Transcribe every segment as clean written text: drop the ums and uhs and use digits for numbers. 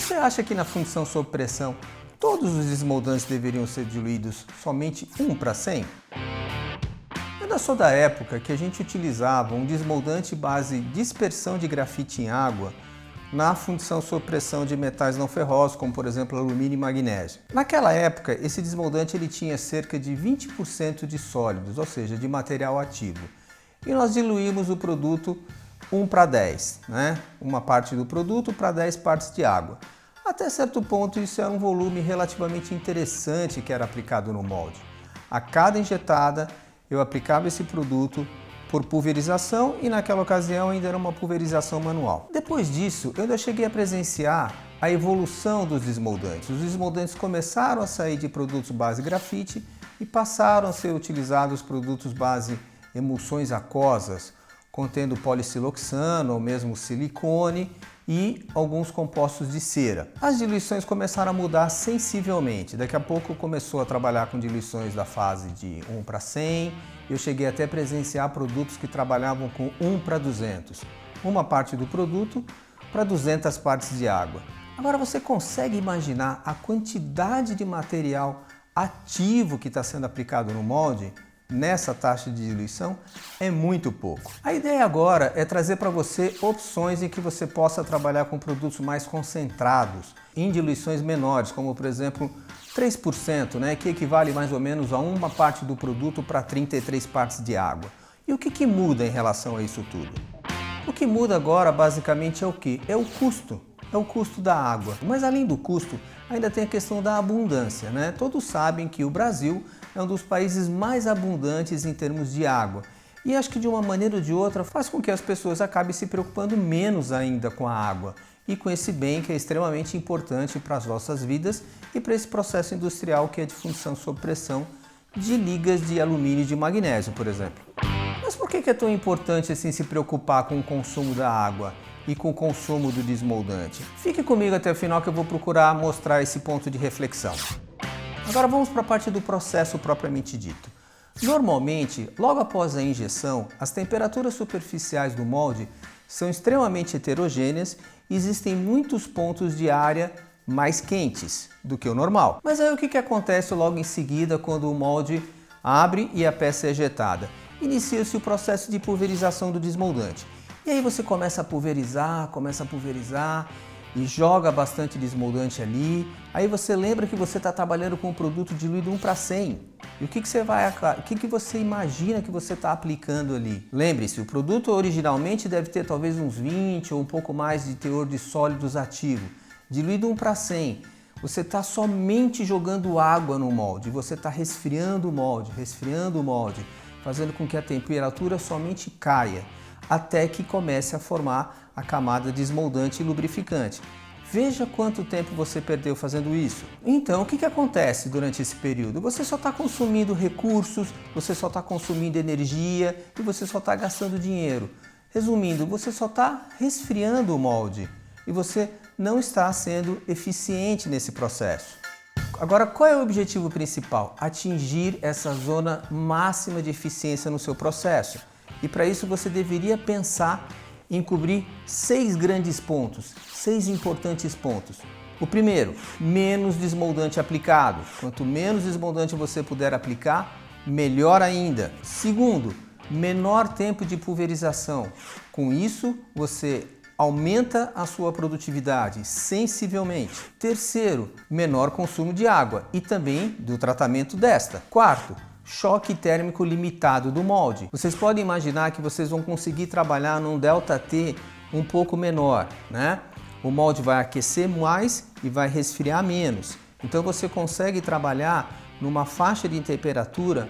Você acha que na função sob pressão todos os desmoldantes deveriam ser diluídos somente 1:100? Eu ainda sou da época que a gente utilizava um desmoldante base dispersão de grafite em água na função sob pressão de metais não ferrosos, como por exemplo alumínio e magnésio. Naquela época, esse desmoldante ele tinha cerca de 20% de sólidos, ou seja, de material ativo. E nós diluímos o produto 1:10, né? Uma parte do produto para 10 partes de água. Até certo ponto isso era um volume relativamente interessante que era aplicado no molde. A cada injetada eu aplicava esse produto por pulverização e naquela ocasião ainda era uma pulverização manual. Depois disso eu ainda cheguei a presenciar a evolução dos desmoldantes. Os desmoldantes começaram a sair de produtos base grafite e passaram a ser utilizados produtos base emulsões aquosas, contendo policiloxano ou mesmo silicone e alguns compostos de cera. As diluições começaram a mudar sensivelmente. Daqui a pouco começou a trabalhar com diluições da fase de 1:100. Eu cheguei até a presenciar produtos que trabalhavam com 1:200. Uma parte do produto para 200 partes de água. Agora você consegue imaginar a quantidade de material ativo que está sendo aplicado no molde? Nessa taxa de diluição é muito pouco. A ideia agora é trazer para você opções em que você possa trabalhar com produtos mais concentrados, em diluições menores, como por exemplo 3%, né, que equivale mais ou menos a uma parte do produto para 33 partes de água. E o que muda em relação a isso tudo? O que muda agora basicamente é o que? É o custo. É o custo da água. Mas além do custo, ainda tem a questão da abundância, né? Todos sabem que o Brasil é um dos países mais abundantes em termos de água. E acho que de uma maneira ou de outra faz com que as pessoas acabem se preocupando menos ainda com a água e com esse bem que é extremamente importante para as nossas vidas e para esse processo industrial que é de função sob pressão de ligas de alumínio e de magnésio, por exemplo. Mas por que é tão importante assim se preocupar com o consumo da água e com o consumo do desmoldante? Fique comigo até o final que eu vou procurar mostrar esse ponto de reflexão. Agora vamos para a parte do processo propriamente dito. Normalmente, logo após a injeção, as temperaturas superficiais do molde são extremamente heterogêneas e existem muitos pontos de área mais quentes do que o normal. Mas aí o que acontece logo em seguida quando o molde abre e a peça é ejetada? Inicia-se o processo de pulverização do desmoldante. E aí você começa a pulverizar e joga bastante desmoldante ali. Aí você lembra que você está trabalhando com um produto diluído 1:100. E o que você imagina que você está aplicando ali? Lembre-se, o produto originalmente deve ter talvez uns 20 ou um pouco mais de teor de sólidos ativo. Diluído 1:100. Você está somente jogando água no molde. Você está resfriando o molde, fazendo com que a temperatura somente caia, até que comece a formar a camada desmoldante e lubrificante. Veja quanto tempo você perdeu fazendo isso. Então, o que acontece durante esse período? Você só está consumindo recursos, você só está consumindo energia e você só está gastando dinheiro. Resumindo, você só está resfriando o molde e você não está sendo eficiente nesse processo. Agora, qual é o objetivo principal? Atingir essa zona máxima de eficiência no seu processo. E para isso você deveria pensar em cobrir 6 grandes pontos, 6 importantes pontos. O primeiro, menos desmoldante aplicado. Quanto menos desmoldante você puder aplicar, melhor ainda. Segundo, menor tempo de pulverização. Com isso, você aumenta a sua produtividade sensivelmente. Terceiro, menor consumo de água e também do tratamento desta. Quarto, choque térmico limitado do molde. Vocês podem imaginar que vocês vão conseguir trabalhar num ΔT um pouco menor, né? O molde vai aquecer mais e vai resfriar menos. Então você consegue trabalhar numa faixa de temperatura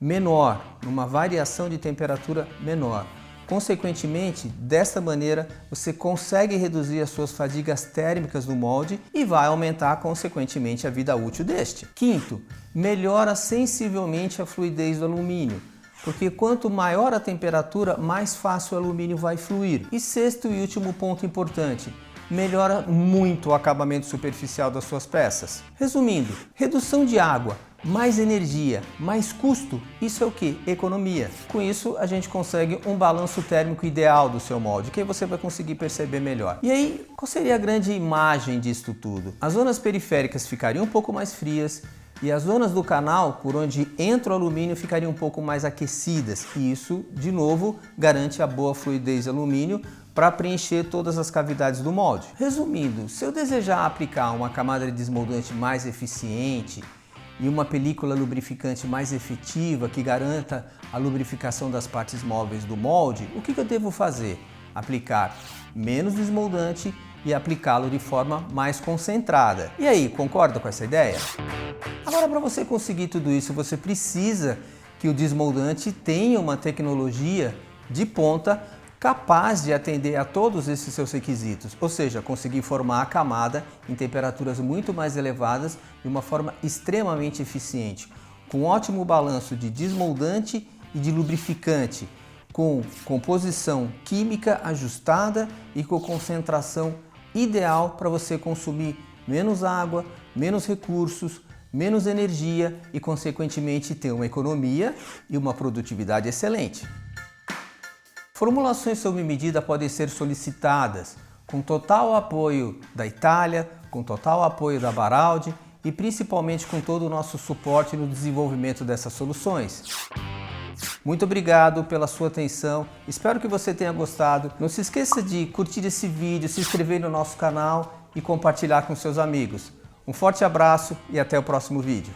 menor, numa variação de temperatura menor. Consequentemente, desta maneira, você consegue reduzir as suas fadigas térmicas do molde e vai aumentar, consequentemente, a vida útil deste. Quinto, melhora sensivelmente a fluidez do alumínio, porque quanto maior a temperatura, mais fácil o alumínio vai fluir. E sexto e último ponto importante, melhora muito o acabamento superficial das suas peças. Resumindo, redução de água, mais energia, mais custo, isso é o que? Economia. Com isso, a gente consegue um balanço térmico ideal do seu molde, que aí você vai conseguir perceber melhor. E aí, qual seria a grande imagem disso tudo? As zonas periféricas ficariam um pouco mais frias e as zonas do canal, por onde entra o alumínio, ficariam um pouco mais aquecidas. E isso, de novo, garante a boa fluidez de alumínio para preencher todas as cavidades do molde. Resumindo, se eu desejar aplicar uma camada de desmoldante mais eficiente e uma película lubrificante mais efetiva que garanta a lubrificação das partes móveis do molde, o que eu devo fazer? Aplicar menos desmoldante e aplicá-lo de forma mais concentrada. E aí, concorda com essa ideia? Agora, para você conseguir tudo isso, você precisa que o desmoldante tenha uma tecnologia de ponta capaz de atender a todos esses seus requisitos, ou seja, conseguir formar a camada em temperaturas muito mais elevadas de uma forma extremamente eficiente, com ótimo balanço de desmoldante e de lubrificante, com composição química ajustada e com concentração ideal para você consumir menos água, menos recursos, menos energia e, consequentemente, ter uma economia e uma produtividade excelente. Formulações sob medida podem ser solicitadas com total apoio da Itália, com total apoio da Baraldi e principalmente com todo o nosso suporte no desenvolvimento dessas soluções. Muito obrigado pela sua atenção, espero que você tenha gostado. Não se esqueça de curtir esse vídeo, se inscrever no nosso canal e compartilhar com seus amigos. Um forte abraço e até o próximo vídeo.